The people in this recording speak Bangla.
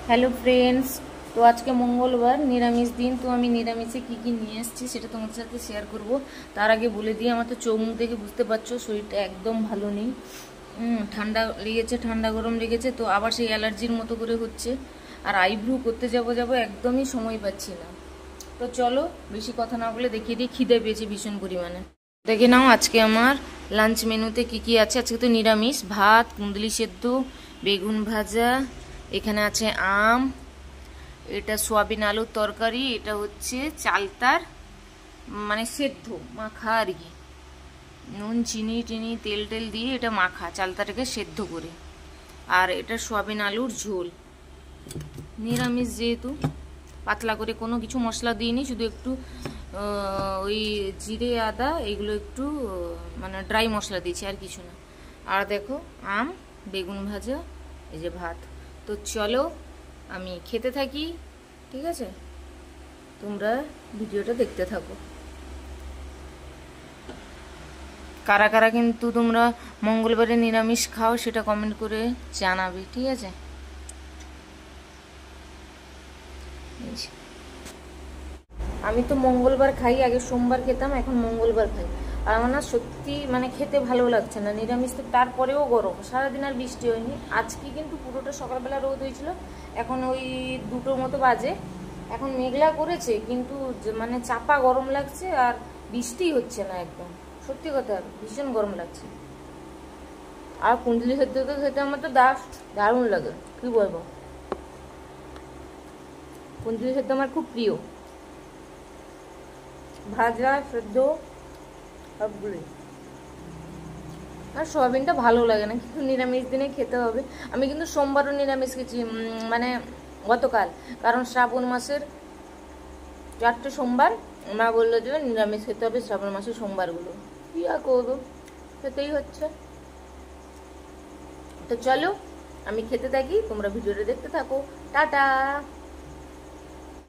হ্যালো ফ্রেন্ডস, তো আজকে মঙ্গলবার, নিরামিষ দিন। তো আমি নিরামিষে কী কী নিয়ে এসেছি সেটা তোমাদের সাথে শেয়ার করব। তার আগে বলে দিই, আমার তো চোখ মুখ দেখে বুঝতে পারছো শরীরটা একদম ভালো নেই। ঠান্ডা লেগেছে, ঠান্ডা গরম লেগেছে, তো আবার সেই অ্যালার্জির মতো করে হচ্ছে। আর আইব্রু করতে যাব একদমই সময় পাচ্ছি না। তো চলো বেশি কথা না বলে দেখিয়ে দিই, খিদে পেয়েছে ভীষণ পরিমাণে। দেখে নাও আজকে আমার লাঞ্চ মেনুতে কি কি আছে। আজকে তো নিরামিষ, ভাত, কুন্দলি সেদ্ধ, বেগুন ভাজা, এখানে আছে আম, এটা সোয়াবিন আলুর তরকারি, এটা হচ্ছে চালতার মানে সেদ্ধ মাখা আর কি, নুন চিনি টিনি তেল টেল দিয়ে এটা মাখা চালতাটাকে সেদ্ধ করে। আর এটা সোয়াবিন আলুর ঝোল। নিরামিষ যেহেতু পাতলা করে কোনো কিছু মশলা দিইনি, শুধু একটু ওই জিরে আদা এগুলো একটু মানে ড্রাই মশলা দিয়েছি, আর কিছু না। আর দেখো আম, বেগুন ভাজা, এই যে ভাত। তো চলো আমি খেতে থাকি, ঠিক আছে? তোমরা ভিডিওটা দেখতে থাকো। কারা কারা কিন্তু তোমরা মঙ্গলবারে নিরামিষ খাও সেটা কমেন্ট করে জানাবে, ঠিক আছে? আমি তো মঙ্গলবার খাই, আগে সোমবার খেতাম, এখন মঙ্গলবার খাই। আর আমার না সত্যি মানে খেতে ভালো লাগছে না নিরামিষ। তো তারপরেও গরম, সারাদিন আর বৃষ্টি হয়নি। আজকে কিন্তু পুরোটা সকালবেলা রোদ হয়েছিল, এখন ওই 2টোর মতো বাজে। এখন মেঘলা করেছে, কিন্তু মানে চাপা গরম লাগছে, আর বৃষ্টি হচ্ছে না একদম। সত্যি কথা ভীষণ গরম লাগছে। আর কুন্দলি সেদ্ধ তো খেতে আমার তো দারুণ লাগে, কি বলবো। কুন্দলি সেদ্ধ আমার খুব প্রিয়, ভাজা সেদ্ধ সবগুলোই। আর সয়াবিনটা ভালো লাগে না, কিন্তু নিরামিষ দিনে খেতে হবে। আমি কিন্তু সোমবারও নিরামিষ খেয়েছি, মানে গতকাল। কারণ শ্রাবণ মাসের 4টে সোমবার মা বললো যে নিরামিষ খেতে হবে শ্রাবণ মাসের সোমবারগুলো। কি আর করবো, খেতেই হচ্ছে। তো চলো আমি খেতে থাকি, তোমরা ভিডিওটা দেখতে থাকো। টাটা।